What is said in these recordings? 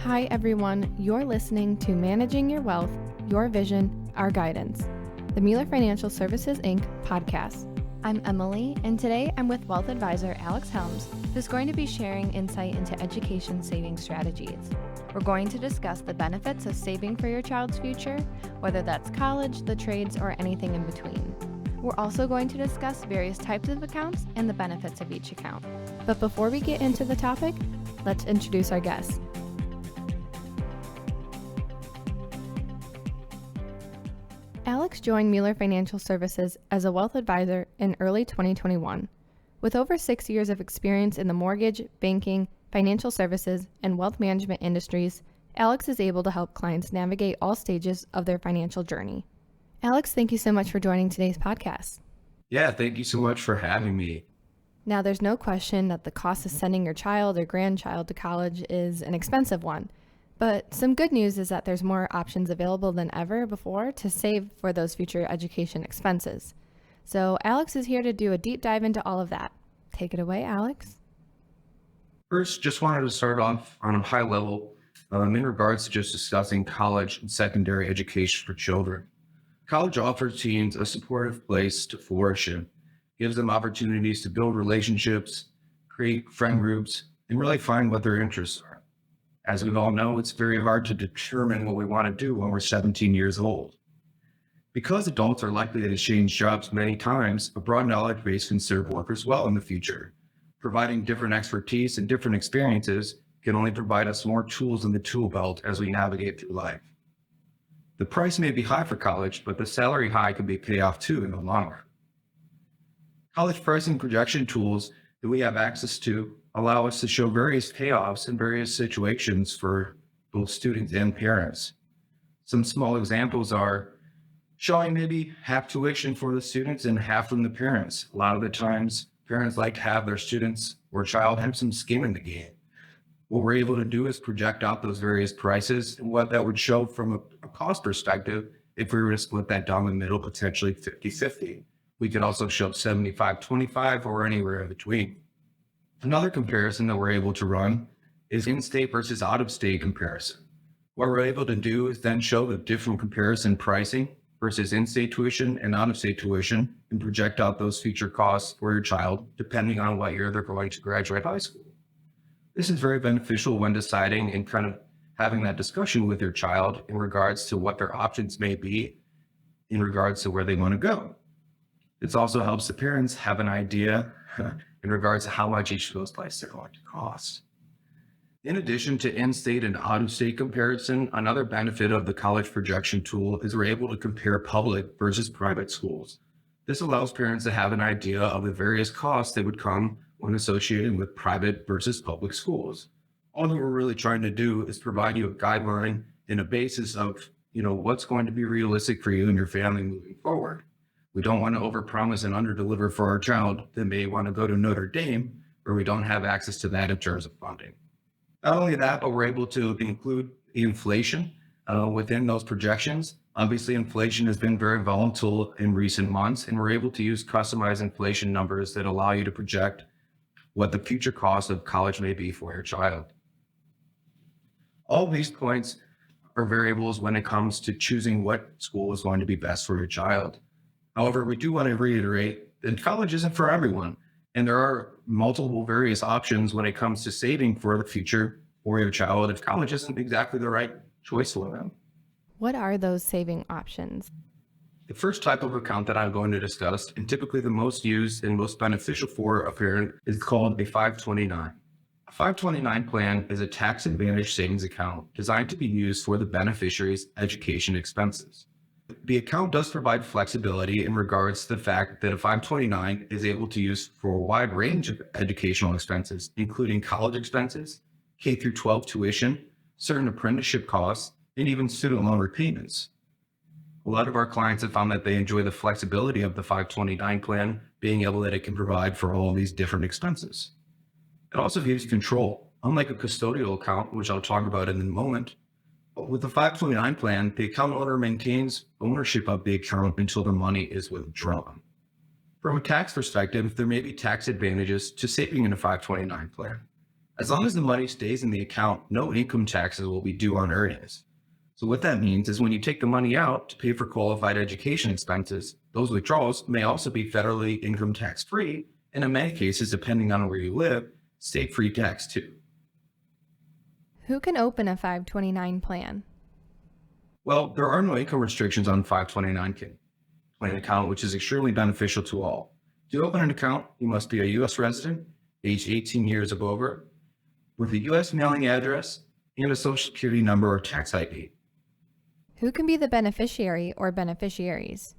Hi everyone, you're listening to Managing Your Wealth, Your Vision, Our Guidance, the Mueller Financial Services, Inc. podcast. I'm Emily, and today I'm with wealth advisor Alex Helms, who's going to be sharing insight into education saving strategies. We're going to discuss the benefits of saving for your child's future, whether that's college, the trades, or anything in between. We're also going to discuss various types of accounts and the benefits of each account. But before we get into the topic, let's introduce our guests. Alex joined Mueller Financial Services as a wealth advisor in early 2021. With over 6 years of experience in the mortgage, banking, financial services, and wealth management industries, Alex is able to help clients navigate all stages of their financial journey. Alex, thank you so much for joining today's podcast. Yeah, thank you so much for having me. Now, there's no question that the cost of sending your child or grandchild to college is an expensive one. But some good news is that there's more options available than ever before to save for those future education expenses. So Alex is here to do a deep dive into all of that. Take it away, Alex. First, just wanted to start off on a high level in regards to just discussing college and secondary education for children. College offers teens a supportive place to flourish in, gives them opportunities to build relationships, create friend groups, and really find what their interests are. As we all know, it's very hard to determine what we want to do when we're 17 years old. Because adults are likely to change jobs many times, a broad knowledge base can serve workers well in the future. Providing different expertise and different experiences can only provide us more tools in the tool belt as we navigate through life. The price may be high for college, but the salary high can be payoff too in the long run. College pricing projection tools that we have access to allow us to show various payoffs in various situations for both students and parents. Some small examples are showing maybe half tuition for the students and half from the parents. A lot of the times, parents like to have their students or child have some skin in the game. What we're able to do is project out those various prices and what that would show from a cost perspective if we were to split that down the middle, potentially 50-50. We could also show 75-25 or anywhere in between. Another comparison that we're able to run is in-state versus out-of-state comparison. What we're able to do is then show the different comparison pricing versus in-state tuition and out-of-state tuition and project out those future costs for your child depending on what year they're going to graduate high school. This is very beneficial when deciding and kind of having that discussion with your child in regards to what their options may be in regards to where they want to go. This also helps the parents have an idea in regards to how much each of those places are going to cost. In addition to in-state and out-of-state comparison, another benefit of the college projection tool is we're able to compare public versus private schools. This allows parents to have an idea of the various costs that would come when associated with private versus public schools. All that we're really trying to do is provide you a guideline and a basis of, what's going to be realistic for you and your family moving forward. We don't want to overpromise and underdeliver for our child that may want to go to Notre Dame, where we don't have access to that in terms of funding. Not only that, but we're able to include the inflation within those projections. Obviously, inflation has been very volatile in recent months, and we're able to use customized inflation numbers that allow you to project what the future cost of college may be for your child. All of these points are variables when it comes to choosing what school is going to be best for your child. However, we do want to reiterate that college isn't for everyone, and there are multiple various options when it comes to saving for the future for your child if college isn't exactly the right choice for them. What are those saving options? The first type of account that I'm going to discuss, and typically the most used and most beneficial for a parent, is called a 529. A 529 plan is a tax-advantaged savings account designed to be used for the beneficiary's education expenses. The account does provide flexibility in regards to the fact that a 529 is able to use for a wide range of educational expenses, including college expenses, K-12 tuition, certain apprenticeship costs, and even student loan repayments. A lot of our clients have found that they enjoy the flexibility of the 529 plan, being able that it can provide for all of these different expenses. It also gives control. Unlike a custodial account, which I'll talk about in a moment, with the 529 plan, the account owner maintains ownership of the account until the money is withdrawn. From a tax perspective, there may be tax advantages to saving in a 529 plan. As long as the money stays in the account, no income taxes will be due on earnings. So what that means is when you take the money out to pay for qualified education expenses, those withdrawals may also be federally income tax free, and in many cases, depending on where you live, state-free tax too. Who can open a 529 plan? Well, there are no income restrictions on 529 plan account, which is extremely beneficial to all. To open an account, you must be a U.S. resident, age 18 years or over, with a U.S. mailing address and a Social Security number or tax ID. Who can be the beneficiary or beneficiaries?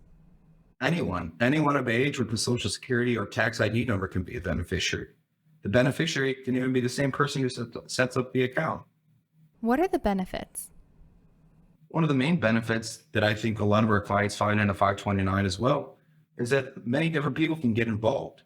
Anyone of age with a Social Security or tax ID number can be a beneficiary. The beneficiary can even be the same person who sets up the account. What are the benefits? One of the main benefits that I think a lot of our clients find in a 529 as well is that many different people can get involved.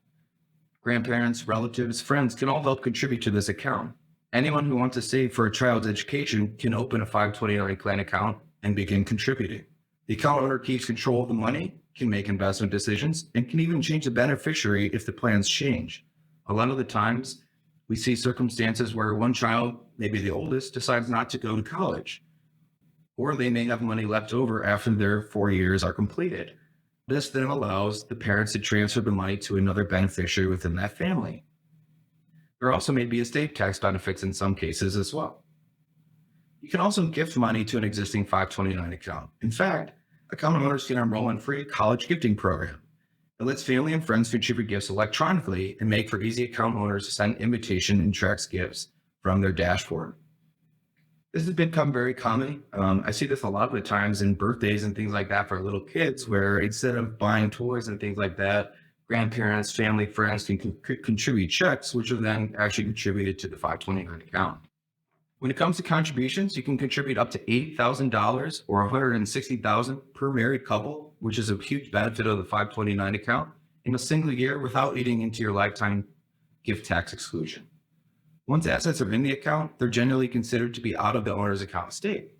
Grandparents, relatives, friends can all help contribute to this account. Anyone who wants to save for a child's education can open a 529 plan account and begin contributing. The account owner keeps control of the money, can make investment decisions, and can even change the beneficiary if the plans change. A lot of the times, we see circumstances where one child, maybe the oldest, decides not to go to college, or they may have money left over after their 4 years are completed. This then allows the parents to transfer the money to another beneficiary within that family. There also may be estate tax benefits in some cases as well. You can also gift money to an existing 529 account. In fact, account owners can enroll in a free college gifting program. It lets family and friends contribute gifts electronically and make for easy account owners to send invitation and tracks gifts from their dashboard. This has become very common. I see this a lot of the times in birthdays and things like that for little kids, where instead of buying toys and things like that, grandparents, family, friends can contribute checks, which are then actually contributed to the 529 account. When it comes to contributions, you can contribute up to $8,000 or $160,000 per married couple, which is a huge benefit of the 529 account in a single year without eating into your lifetime gift tax exclusion. Once assets are in the account, they're generally considered to be out of the owner's account state.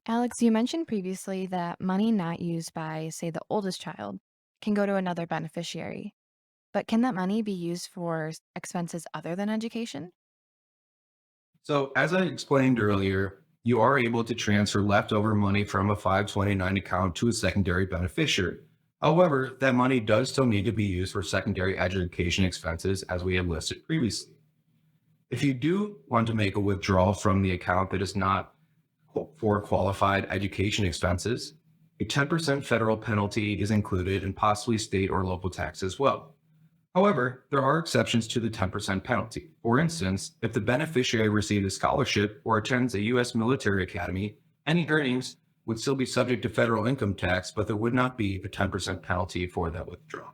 Alex, you mentioned previously that money not used by, say, the oldest child can go to another beneficiary. But can that money be used for expenses other than education? So as I explained earlier, you are able to transfer leftover money from a 529 account to a secondary beneficiary. However, that money does still need to be used for secondary education expenses as we have listed previously. If you do want to make a withdrawal from the account that is not for qualified education expenses, a 10% federal penalty is included and possibly state or local tax as well. However, there are exceptions to the 10% penalty. For instance, if the beneficiary received a scholarship or attends a U.S. military academy, any earnings would still be subject to federal income tax, but there would not be a 10% penalty for that withdrawal.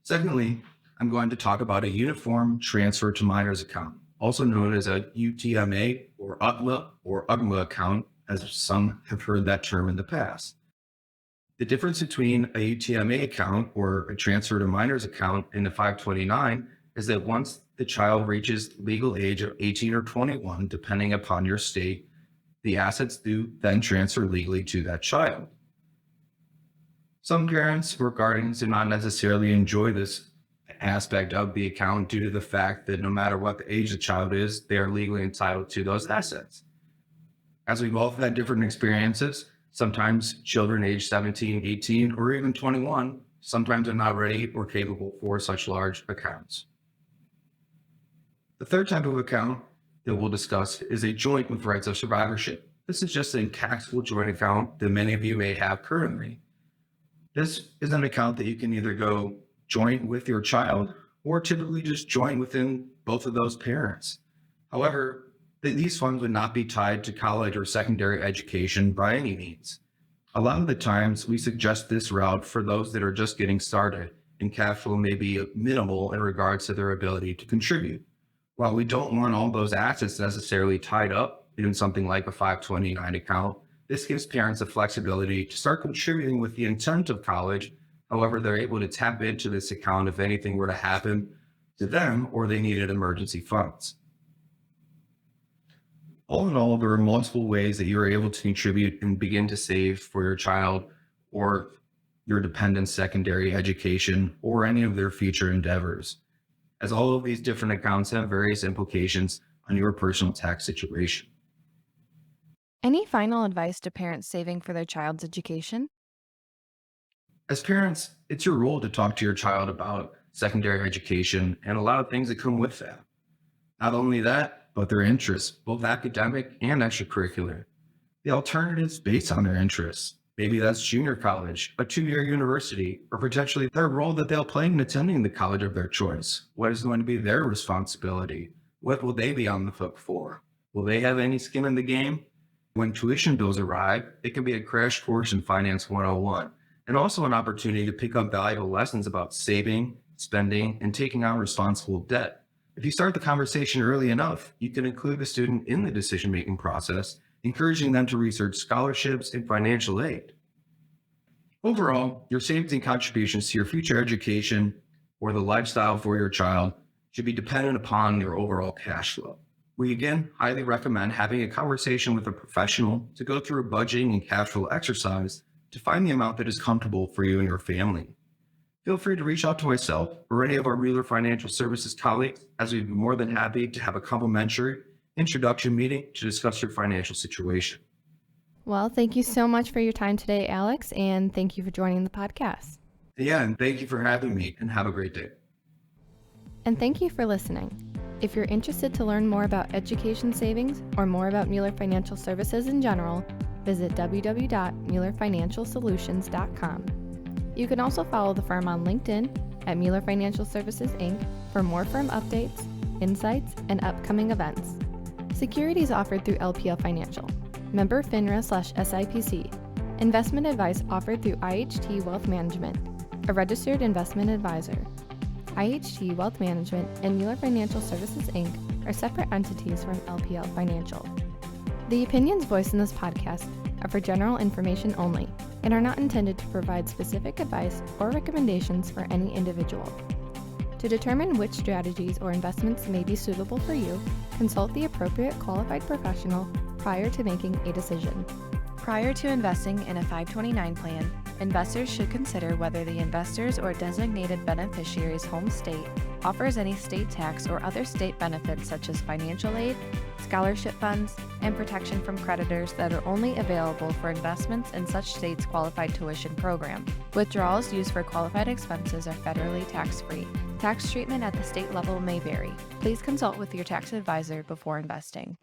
Secondly, I'm going to talk about a uniform transfer to minors account, also known as a UTMA or UGMA account, as some have heard that term in the past. The difference between a UTMA account or a transfer to minors account and a 529 is that once the child reaches legal age of 18 or 21, depending upon your state, the assets do then transfer legally to that child. Some parents or guardians do not necessarily enjoy this aspect of the account due to the fact that no matter what the age the child is, they are legally entitled to those assets. As we've all had different experiences, sometimes children age 17, 18, or even 21, sometimes are not ready or capable for such large accounts. The third type of account that we'll discuss is a joint with rights of survivorship. This is just a taxable joint account that many of you may have currently. This is an account that you can either go joint with your child or typically just join within both of those parents. However, these funds would not be tied to college or secondary education by any means. A lot of the times we suggest this route for those that are just getting started and cash flow may be minimal in regards to their ability to contribute. While we don't want all those assets necessarily tied up in something like a 529 account, this gives parents the flexibility to start contributing with the intent of college. However, they're able to tap into this account if anything were to happen to them or they needed emergency funds. All in all, there are multiple ways that you're able to contribute and begin to save for your child or your dependent's secondary education or any of their future endeavors. as all of these different accounts have various implications on your personal tax situation. Any final advice to parents saving for their child's education? As parents, it's your role to talk to your child about secondary education and a lot of things that come with that. Not only that, but their interests, both academic and extracurricular. The alternatives based on their interests. Maybe that's junior college, a 2-year university, or potentially their role that they'll play in attending the college of their choice. What is going to be their responsibility? What will they be on the hook for? Will they have any skin in the game? When tuition bills arrive, it can be a crash course in Finance 101, and also an opportunity to pick up valuable lessons about saving, spending, and taking on responsible debt. If you start the conversation early enough, you can include the student in the decision-making process, encouraging them to research scholarships and financial aid. Overall, your savings and contributions to your future education or the lifestyle for your child should be dependent upon your overall cash flow. We again highly recommend having a conversation with a professional to go through a budgeting and cash flow exercise to find the amount that is comfortable for you and your family. Feel free to reach out to myself or any of our Mueller Financial Services colleagues, as we'd be more than happy to have a complimentary introduction meeting to discuss your financial situation. Well, thank you so much for your time today, Alex, and thank you for joining the podcast. Yeah, and thank you for having me, and have a great day. And thank you for listening. If you're interested to learn more about education savings or more about Mueller Financial Services in general, visit www.muellerfinancialsolutions.com. You can also follow the firm on LinkedIn at Mueller Financial Services, Inc. for more firm updates, insights, and upcoming events. Securities offered through LPL Financial. Member FINRA/SIPC. Investment advice offered through IHT Wealth Management, a registered investment advisor. IHT Wealth Management and Mueller Financial Services, Inc. are separate entities from LPL Financial. The opinions voiced in this podcast are for general information only and are not intended to provide specific advice or recommendations for any individual. To determine which strategies or investments may be suitable for you, consult the appropriate qualified professional prior to making a decision. Prior to investing in a 529 plan, investors should consider whether the investor's or designated beneficiary's home state offers any state tax or other state benefits such as financial aid, scholarship funds, and protection from creditors that are only available for investments in such state's qualified tuition program. Withdrawals used for qualified expenses are federally tax-free. Tax treatment at the state level may vary. Please consult with your tax advisor before investing.